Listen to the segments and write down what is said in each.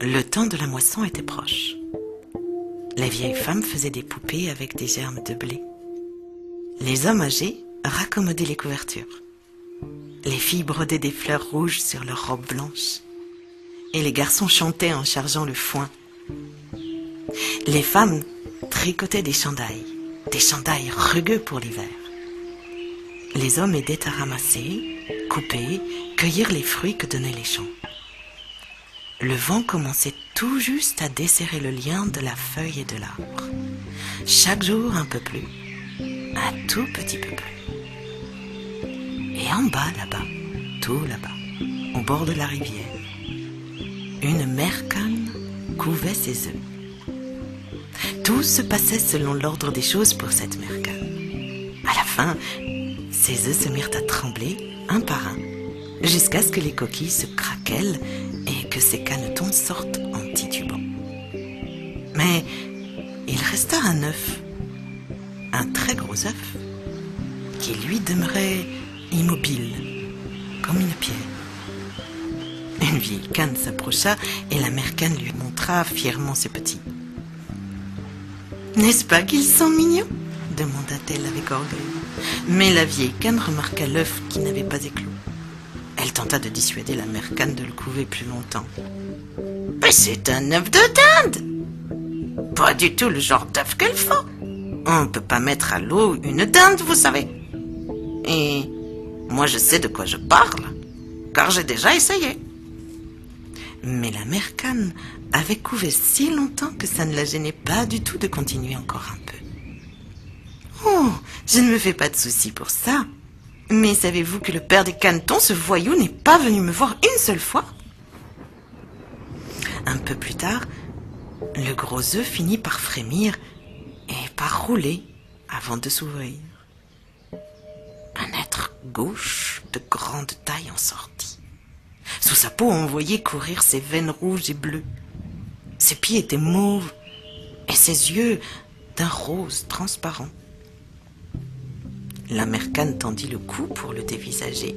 Le temps de la moisson était proche. Les vieilles femmes faisaient des poupées avec des germes de blé. Les hommes âgés raccommodaient les couvertures. Les filles brodaient des fleurs rouges sur leurs robes blanches. Et les garçons chantaient en chargeant le foin. Les femmes tricotaient des chandails rugueux pour l'hiver. Les hommes aidaient à ramasser, couper, cueillir les fruits que donnaient les champs. Le vent commençait tout juste à desserrer le lien de la feuille et de l'arbre. Chaque jour un peu plus, un tout petit peu plus. Et en bas, là-bas, tout là-bas, au bord de la rivière, une mère-canne couvait ses œufs. Tout se passait selon l'ordre des choses pour cette mère-canne. À la fin, ses œufs se mirent à trembler, un par un, jusqu'à ce que les coquilles se craquellent et que ses canetons sortent en titubant. Mais il resta un œuf, un très gros œuf, qui lui demeurait immobile, comme une pierre. Une vieille canne s'approcha et la mère canne lui montra fièrement ses petits. « N'est-ce pas qu'ils sont mignons ?» demanda-t-elle avec orgueil. Mais la vieille canne remarqua l'œuf qui n'avait pas éclos. Elle tenta de dissuader la mère canne de le couver plus longtemps. « Mais c'est un œuf de dinde !»« Pas du tout le genre d'œuf qu'elle faut. On ne peut pas mettre à l'eau une dinde, vous savez. Et moi je sais de quoi je parle, car j'ai déjà essayé. » Mais la mère canne avait couvé si longtemps que ça ne la gênait pas du tout de continuer encore un peu. « Oh, je ne me fais pas de soucis pour ça. Mais savez-vous que le père des canetons, ce voyou, n'est pas venu me voir une seule fois ?» Un peu plus tard, le gros œuf finit par frémir et par rouler avant de s'ouvrir. Un être gauche de grande taille en sortit. Sous sa peau, on voyait courir ses veines rouges et bleues. Ses pieds étaient mauves et ses yeux d'un rose transparent. La mère canne tendit le cou pour le dévisager.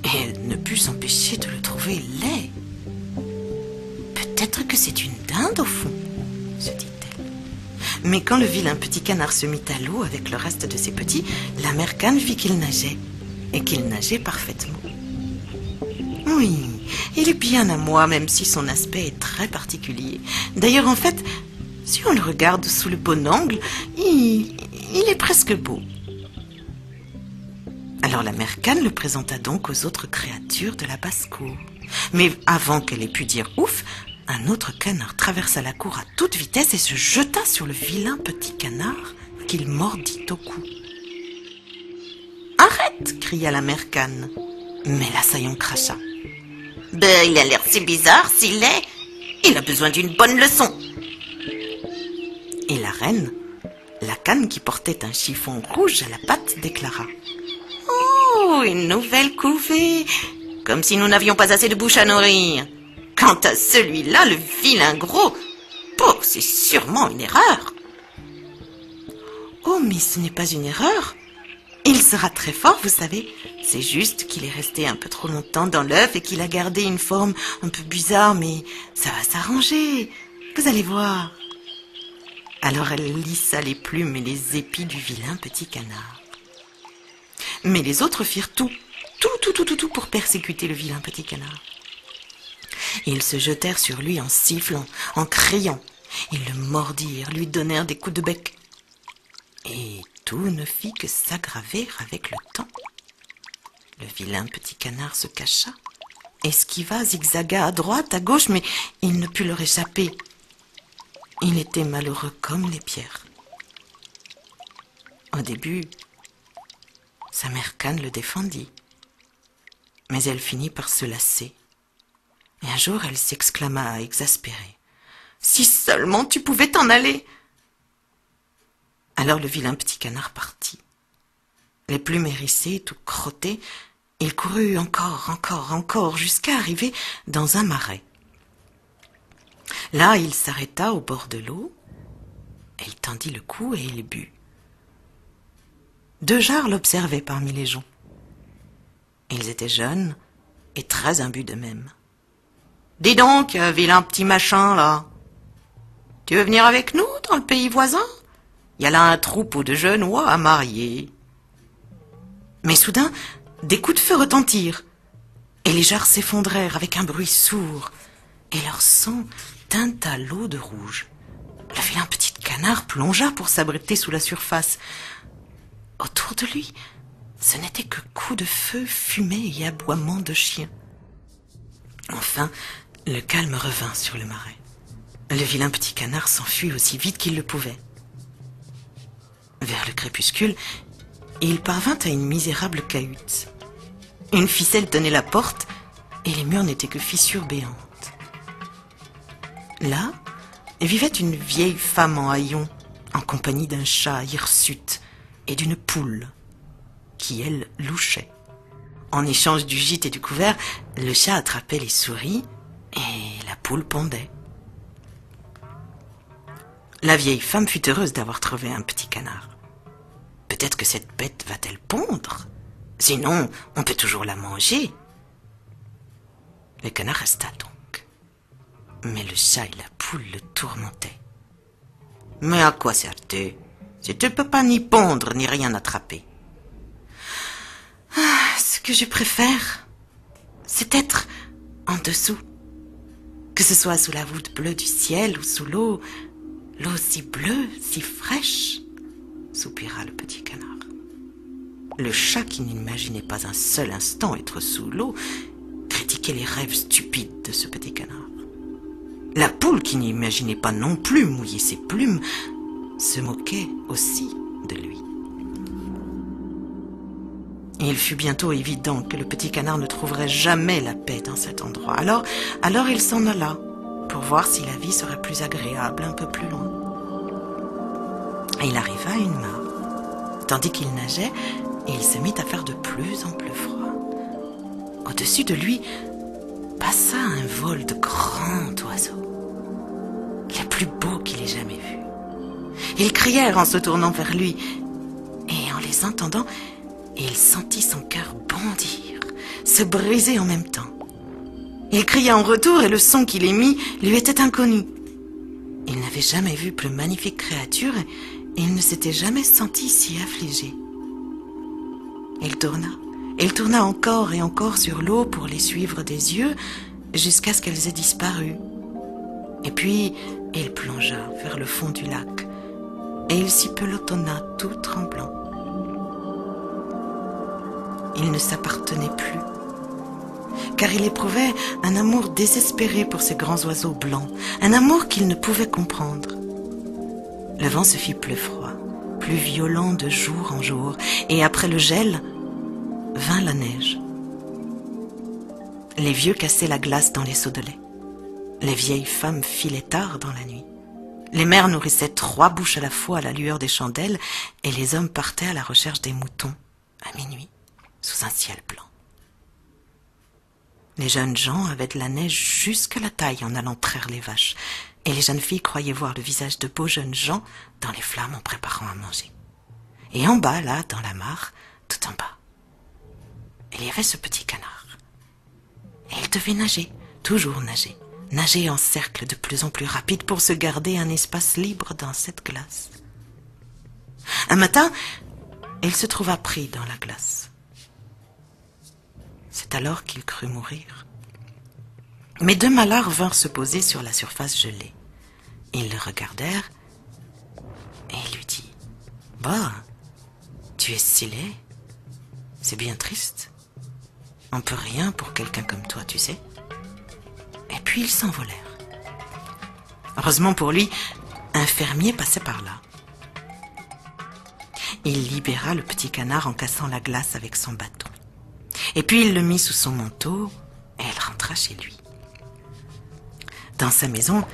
Et elle ne put s'empêcher de le trouver laid. Peut-être que c'est une dinde au fond, se dit-elle. Mais quand le vilain petit canard se mit à l'eau avec le reste de ses petits, la mère canne vit qu'il nageait, et qu'il nageait parfaitement. Oui, il est bien à moi, même si son aspect est très particulier. D'ailleurs, en fait, si on le regarde sous le bon angle, il est presque beau. Alors la mère canne le présenta donc aux autres créatures de la basse-cour. Mais avant qu'elle ait pu dire ouf, un autre canard traversa la cour à toute vitesse et se jeta sur le vilain petit canard qu'il mordit au cou. « Arrête !» cria la mère canne. Mais l'assaillant cracha. « Ben, il a l'air si bizarre, si laid. Il a besoin d'une bonne leçon. » Et la reine, la canne qui portait un chiffon rouge à la patte, déclara. « Oh, une nouvelle couvée! Comme si nous n'avions pas assez de bouche à nourrir. Quant à celui-là, le vilain gros, oh, c'est sûrement une erreur. »« Oh, mais ce n'est pas une erreur. Il sera très fort, vous savez. C'est juste qu'il est resté un peu trop longtemps dans l'œuf et qu'il a gardé une forme un peu bizarre, mais ça va s'arranger. Vous allez voir. » Alors elle lissa les plumes et les épis du vilain petit canard. Mais les autres firent tout pour persécuter le vilain petit canard. Ils se jetèrent sur lui en sifflant, en criant. Ils le mordirent, lui donnèrent des coups de bec. Et tout ne fit que s'aggraver avec le temps. Le vilain petit canard se cacha, esquiva, zigzaga à droite, à gauche, mais il ne put leur échapper. Il était malheureux comme les pierres. Au début, sa mère canne le défendit, mais elle finit par se lasser. Et un jour, elle s'exclama exaspérée. « Si seulement tu pouvais t'en aller !» Alors le vilain petit canard partit. Les plumes hérissées, tout crottées, il courut encore, jusqu'à arriver dans un marais. Là, il s'arrêta au bord de l'eau, il tendit le cou et il but. 2 jarres l'observaient parmi les joncs. Ils étaient jeunes et très imbus d'eux-mêmes. Dis donc, vilain petit machin, là. Tu veux venir avec nous dans le pays voisin? Il y a là un troupeau de jeunes oies à marier. Mais soudain, des coups de feu retentirent, et les jarres s'effondrèrent avec un bruit sourd, et leur sang teinta l'eau de rouge. Le vilain petit canard plongea pour s'abriter sous la surface. Autour de lui, ce n'était que coups de feu, fumée et aboiements de chiens. Enfin, le calme revint sur le marais. Le vilain petit canard s'enfuit aussi vite qu'il le pouvait. Vers le crépuscule, il parvint à une misérable cahute. Une ficelle tenait la porte et les murs n'étaient que fissures béantes. Là vivait une vieille femme en haillons, en compagnie d'un chat hirsute et d'une poule, qui, elle, louchait. En échange du gîte et du couvert, le chat attrapait les souris et la poule pondait. La vieille femme fut heureuse d'avoir trouvé un petit canard. Peut-être que cette bête va-t-elle pondre? Sinon, on peut toujours la manger. Le canard resta donc. Mais le chat et la poule le tourmentaient. Mais à quoi sert-tu si tu ne peux pas ni pondre ni rien attraper? Ce que je préfère, c'est être en dessous. Que ce soit sous la voûte bleue du ciel ou sous l'eau si bleue, si fraîche, soupira le petit canard. Le chat, qui n'imaginait pas un seul instant être sous l'eau, critiquait les rêves stupides de ce petit canard. La poule, qui n'imaginait pas non plus mouiller ses plumes, se moquait aussi de lui. Il fut bientôt évident que le petit canard ne trouverait jamais la paix dans cet endroit. Alors il s'en alla pour voir si la vie serait plus agréable un peu plus loin. Et il arriva à une mare. Tandis qu'il nageait, il se mit à faire de plus en plus froid. Au-dessus de lui passa un vol de grands oiseaux, les plus beaux qu'il ait jamais vus. Ils crièrent en se tournant vers lui, et en les entendant, il sentit son cœur bondir, se briser en même temps. Il cria en retour et le son qu'il émit lui était inconnu. Il n'avait jamais vu plus magnifique créature et il ne s'était jamais senti si affligé. Il tourna encore et encore sur l'eau pour les suivre des yeux jusqu'à ce qu'elles aient disparu. Et puis il plongea vers le fond du lac et il s'y pelotonna tout tremblant. Il ne s'appartenait plus, car il éprouvait un amour désespéré pour ces grands oiseaux blancs, un amour qu'il ne pouvait comprendre. Le vent se fit plus froid, plus violent de jour en jour, et après le gel, vint la neige. Les vieux cassaient la glace dans les seaux de lait. Les vieilles femmes filaient tard dans la nuit. Les mères nourrissaient 3 bouches à la fois à la lueur des chandelles, et les hommes partaient à la recherche des moutons, à minuit, sous un ciel blanc. Les jeunes gens avaient de la neige jusqu'à la taille en allant traire les vaches, et les jeunes filles croyaient voir le visage de beaux jeunes gens dans les flammes en préparant à manger. Et en bas, là, dans la mare, tout en bas, il y avait ce petit canard. Et il devait nager, toujours nager, nager en cercle de plus en plus rapide pour se garder un espace libre dans cette glace. Un matin, il se trouva pris dans la glace. C'est alors qu'il crut mourir. Mais 2 malards vinrent se poser sur la surface gelée. Ils le regardèrent et il lui dit: « Bah, tu es si laid. C'est bien triste. On peut rien pour quelqu'un comme toi, tu sais. » Et puis ils s'envolèrent. Heureusement pour lui, un fermier passait par là. Il libéra le petit canard en cassant la glace avec son bâton. Et puis il le mit sous son manteau et il rentra chez lui. Dans sa maison,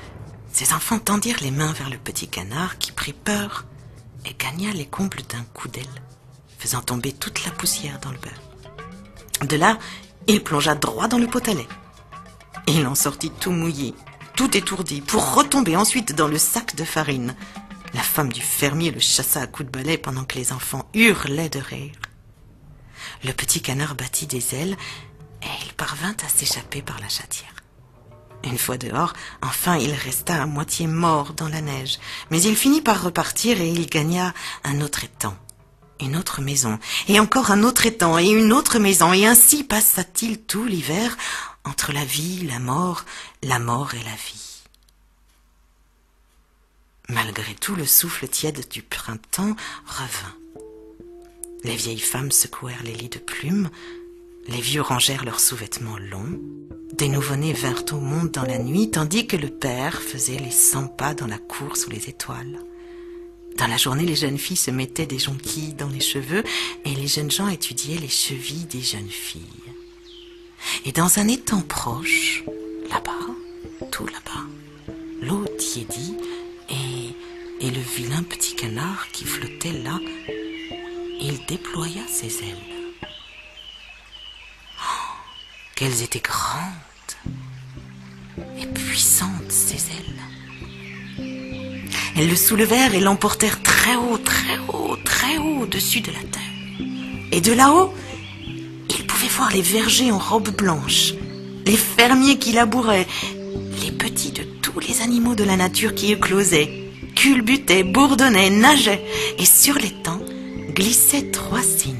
ses enfants tendirent les mains vers le petit canard qui prit peur et gagna les combles d'un coup d'aile, faisant tomber toute la poussière dans le beurre. De là, il plongea droit dans le pot à lait. Il en sortit tout mouillé, tout étourdi, pour retomber ensuite dans le sac de farine. La femme du fermier le chassa à coups de balai pendant que les enfants hurlaient de rire. Le petit canard battit des ailes et il parvint à s'échapper par la chatière. Une fois dehors, enfin il resta à moitié mort dans la neige, mais il finit par repartir et il gagna un autre étang, une autre maison, et encore un autre étang et une autre maison, et ainsi passa-t-il tout l'hiver entre la vie, la mort et la vie. Malgré tout, le souffle tiède du printemps revint. Les vieilles femmes secouèrent les lits de plumes, les vieux rangèrent leurs sous-vêtements longs, des nouveau-nés vinrent au monde dans la nuit, tandis que le père faisait les 100 pas dans la cour sous les étoiles. Dans la journée, les jeunes filles se mettaient des jonquilles dans les cheveux et les jeunes gens étudiaient les chevilles des jeunes filles. Et dans un étang proche, là-bas, tout là-bas, l'eau tiédit et le vilain petit canard qui flottait là, il déploya ses ailes. Oh, qu'elles étaient grandes et puissantes, ces ailes. Elles le soulevèrent et l'emportèrent très haut, très haut, très haut au-dessus de la terre. Et de là-haut, il pouvait voir les vergers en robes blanches, les fermiers qui labouraient, les petits de tous les animaux de la nature qui éclosaient, culbutaient, bourdonnaient, nageaient, et sur l'étang glissaient 3 cygnes.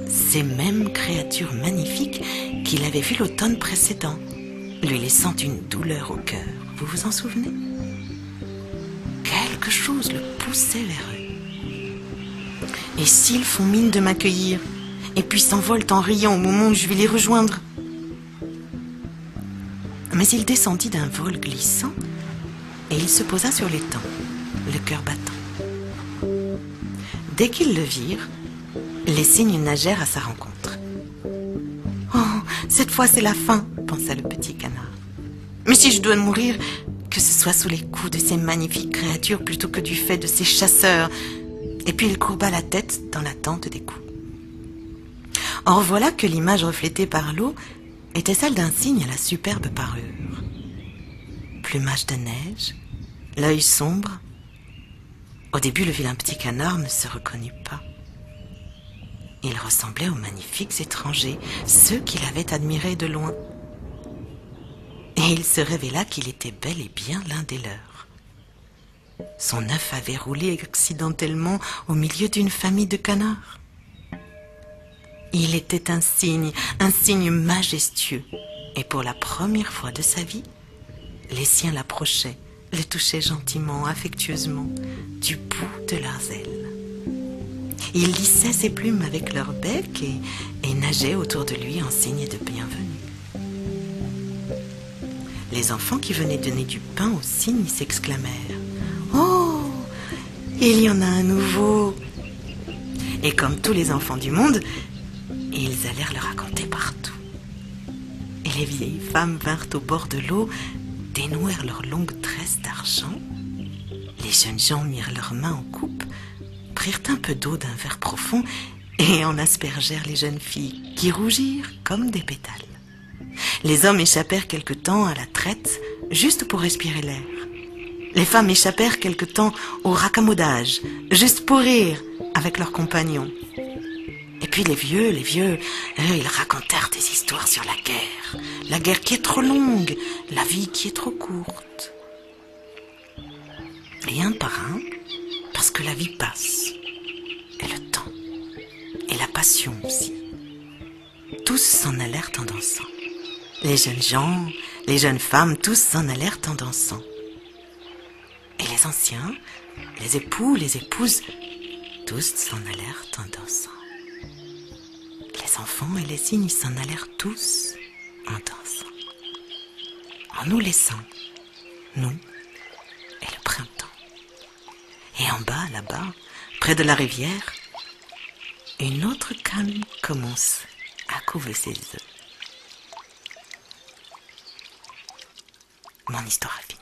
Ces mêmes créatures magnifiques qu'il avait vues l'automne précédent, lui laissant une douleur au cœur. Vous vous en souvenez? Quelque chose le poussait vers eux. Et s'ils font mine de m'accueillir, et puis s'envolent en riant au moment où je vais les rejoindre? Mais il descendit d'un vol glissant, et il se posa sur l'étang, le cœur battant. Dès qu'ils le virent, les cygnes nagèrent à sa rencontre. « Oh, cette fois c'est la fin, pensa le petit canard. Mais si je dois mourir, que ce soit sous les coups de ces magnifiques créatures plutôt que du fait de ces chasseurs. » Et puis il courba la tête dans l'attente des coups. Or voilà que l'image reflétée par l'eau était celle d'un cygne à la superbe parure. Plumage de neige, l'œil sombre. Au début, le vilain petit canard ne se reconnut pas. Il ressemblait aux magnifiques étrangers, ceux qu'il avait admirés de loin. Et il se révéla qu'il était bel et bien l'un des leurs. Son œuf avait roulé accidentellement au milieu d'une famille de canards. Il était un cygne majestueux, et pour la première fois de sa vie, les siens l'approchaient, le touchaient gentiment, affectueusement, du bout de leurs ailes. Ils lissaient ses plumes avec leur bec et nageaient autour de lui en signe de bienvenue. Les enfants qui venaient donner du pain aux cygnes s'exclamèrent « Oh, il y en a un nouveau !» Et comme tous les enfants du monde, ils allèrent le raconter partout. Et les vieilles femmes vinrent au bord de l'eau, dénouèrent leurs longues tresses d'argent. Les jeunes gens mirent leurs mains en coupe, prirent un peu d'eau d'un verre profond et en aspergèrent les jeunes filles, qui rougirent comme des pétales. Les hommes échappèrent quelque temps à la traite, juste pour respirer l'air. Les femmes échappèrent quelque temps au raccommodage, juste pour rire avec leurs compagnons. Et puis les vieux, eux, ils racontèrent des histoires sur la guerre qui est trop longue, la vie qui est trop courte. Et un par un, parce que la vie passe, et le temps, et la passion aussi. Tous s'en allèrent en dansant. Les jeunes gens, les jeunes femmes, tous s'en allèrent en dansant. Et les anciens, les époux, les épouses, tous s'en allèrent en dansant. Les enfants et les cygnes s'en allèrent tous en dansant, en nous laissant, nous et le printemps. Et en bas, là-bas, près de la rivière, une autre canne commence à couver ses œufs. Mon histoire est finie.